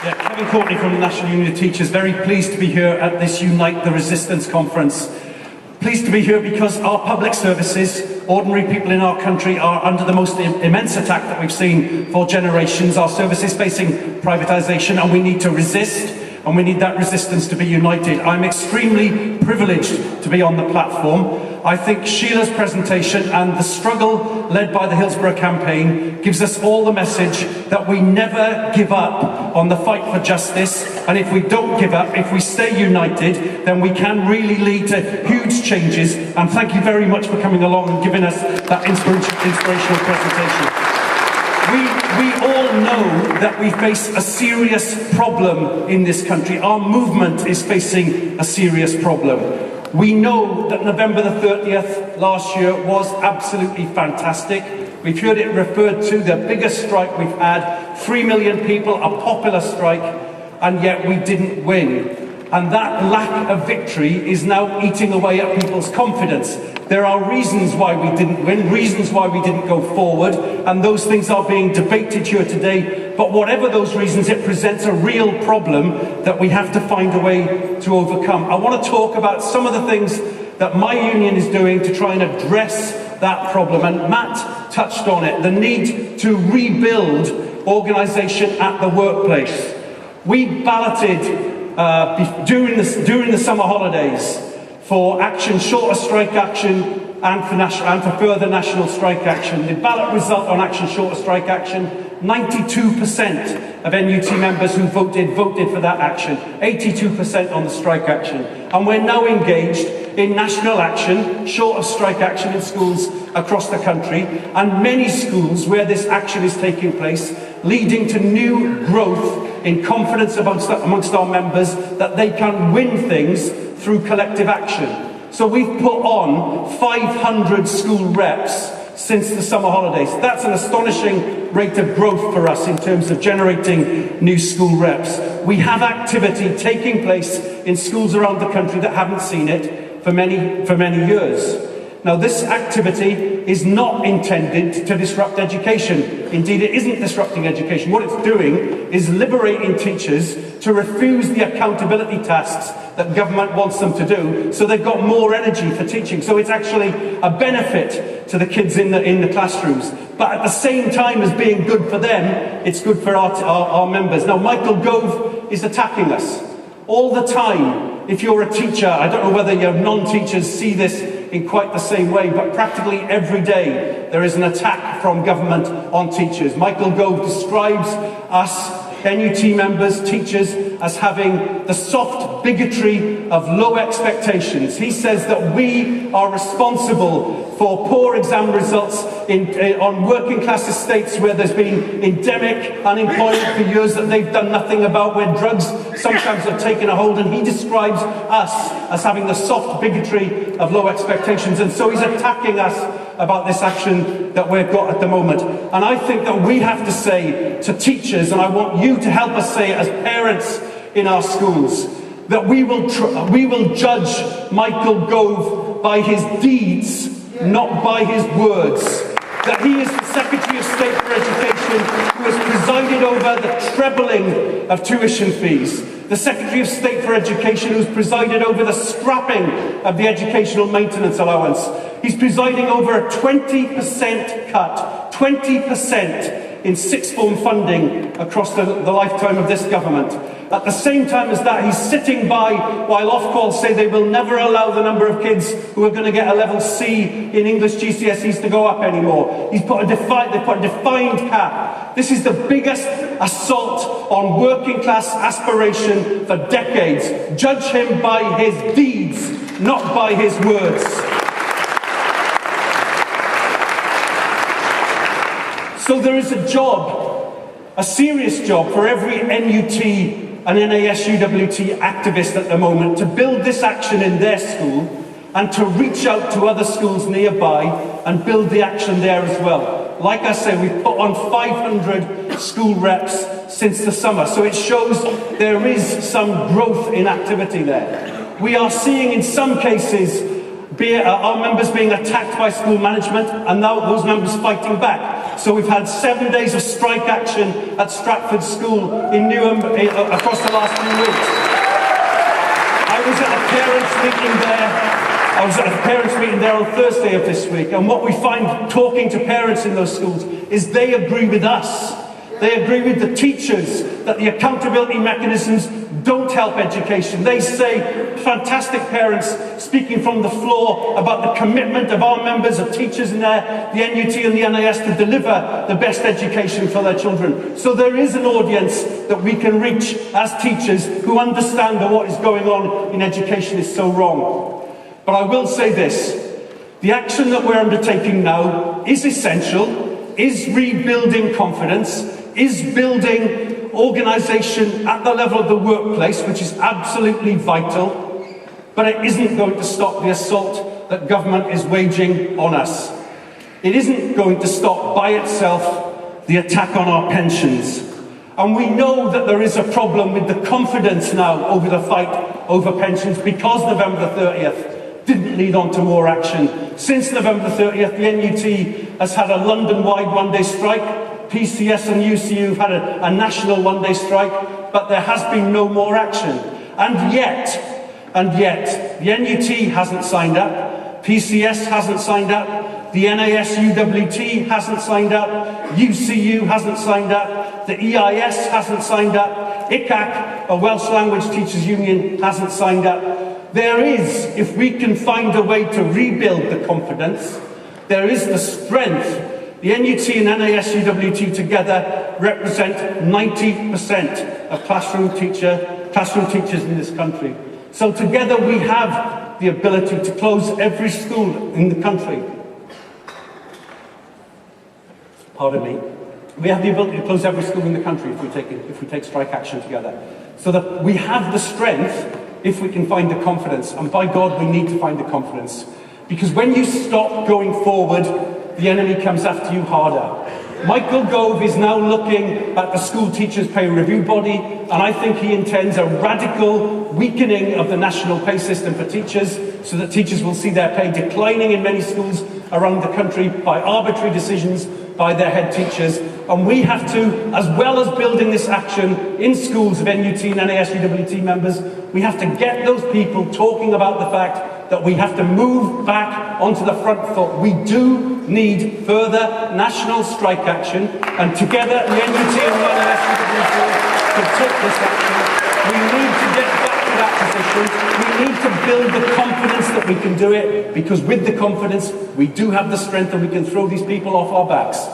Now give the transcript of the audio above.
Yeah, Kevin Courtney from the National Union of Teachers, very pleased to be here at this Unite the Resistance conference. Pleased to be here because our public services, ordinary people in our country, are under the most immense attack that we've seen for generations. Our services facing privatisation, and we need to resist, and we need that resistance to be united. I'm extremely privileged to be on the platform. I think Sheila's presentation and the struggle led by the Hillsborough campaign gives us all the message that we never give up on the fight for justice, and if we don't give up, if we stay united, then we can really lead to huge changes. And thank you very much for coming along and giving us that inspirational presentation. We all know that we face a serious problem in this country. Our movement is facing a serious problem. We know that November the 30th last year was absolutely fantastic. We've heard it referred to, the biggest strike we've had, 3 million people, a popular strike, and yet we didn't win. And that lack of victory is now eating away at people's confidence. There are reasons why we didn't win, reasons why we didn't go forward, and those things are being debated here today. But whatever those reasons, it presents a real problem that we have to find a way to overcome. I want to talk about some of the things that my union is doing to try and address that problem. And Matt touched on it, the need to rebuild organisation at the workplace. We balloted during the summer holidays for action, shorter strike action, and for further national strike action. The ballot result on action, shorter strike action, 92% of NUT members who voted for that action, 82% on the strike action. And we're now engaged in national action, short of strike action in schools across the country, and many schools where this action is taking place, leading to new growth in confidence amongst our members that they can win things through collective action. So we've put on 500 school reps since the summer holidays. That's an astonishing rate of growth for us in terms of generating new school reps. We have activity taking place in schools around the country that haven't seen it for many years. Now, this activity is not intended to disrupt education. Indeed, it isn't disrupting education. What it's doing is liberating teachers to refuse the accountability tasks that government wants them to do, so they've got more energy for teaching. So it's actually a benefit to the kids in the classrooms. But at the same time as being good for them, it's good for our members. Now, Michael Gove is attacking us all the time. If you're a teacher, I don't know whether your non-teachers see this in quite the same way, but practically every day there is an attack from government on teachers. Michael Gove describes us, NUT members, teachers, as having the soft bigotry of low expectations. He says that we are responsible for poor exam results on working class estates where there's been endemic unemployment for years that they've done nothing about, where drugs sometimes have taken a hold, and he describes us as having the soft bigotry of low expectations. And so he's attacking us about this action that we've got at the moment. And I think that we have to say to teachers, and I want you to help us say it as parents in our schools, that we will judge Michael Gove by his deeds, not by his words. That he is the Secretary of State for Education who has presided over the trebling of tuition fees. The Secretary of State for Education who's presided over the scrapping of the educational maintenance allowance. He's presiding over a 20% cut, 20% in sixth form funding across the lifetime of this government. At the same time as that, he's sitting by while Ofqual say they will never allow the number of kids who are going to get a level C in English GCSEs to go up anymore. They put a defined cap. This is the biggest assault on working class aspiration for decades. Judge him by his deeds, not by his words. So there is a job, a serious job for every NUT and NASUWT activist at the moment to build this action in their school and to reach out to other schools nearby and build the action there as well. Like I say, we've put on 500 school reps since the summer, so it shows there is some growth in activity there. We are seeing in some cases our members being attacked by school management, and now those members fighting back. So we've had 7 days of strike action at Stratford School in Newham across the last few weeks. I was at a parents' meeting there on Thursday of this week, and what we find talking to parents in those schools is they agree with us. They agree with the teachers that the accountability mechanisms don't help education. They say, fantastic parents speaking from the floor about the commitment of our members of teachers in there, the NUT and the NIS to deliver the best education for their children. So there is an audience that we can reach as teachers who understand that what is going on in education is so wrong. But I will say this, the action that we're undertaking now is essential, is rebuilding confidence, is building organisation at the level of the workplace, which is absolutely vital, but it isn't going to stop the assault that government is waging on us. It isn't going to stop by itself the attack on our pensions. And we know that there is a problem with the confidence now over the fight over pensions because November the 30th didn't lead on to more action. Since November the 30th, the NUT has had a London-wide one-day strike. PCS and UCU have had a national one-day strike, but there has been no more action. And yet, the NUT hasn't signed up, PCS hasn't signed up, the NAS UWT hasn't signed up, UCU hasn't signed up, the EIS hasn't signed up, ICAC, a Welsh Language Teachers Union, hasn't signed up. There is, if we can find a way to rebuild the confidence, there is the strength. The NUT and NAS UWT together represent 90% of classroom teachers in this country. So together we have the ability to close every school in the country. Pardon me. We have the ability to close every school in the country if we take strike action together. So that we have the strength if we can find the confidence. And by God, we need to find the confidence. Because when you stop going forward, the enemy comes after you harder. Michael Gove is now looking at the School Teachers Pay Review Body, and I think he intends a radical weakening of the national pay system for teachers, so that teachers will see their pay declining in many schools around the country by arbitrary decisions by their head teachers. And we have to, as well as building this action in schools of NUT and NAS UWT members, we have to get those people talking about the fact that we have to move back onto the front foot. We do need further national strike action, and together the NUT and the NAS UWT can take this action. We need to get back to that position. We need to build the confidence that we can do it, because with the confidence we do have the strength and we can throw these people off our backs.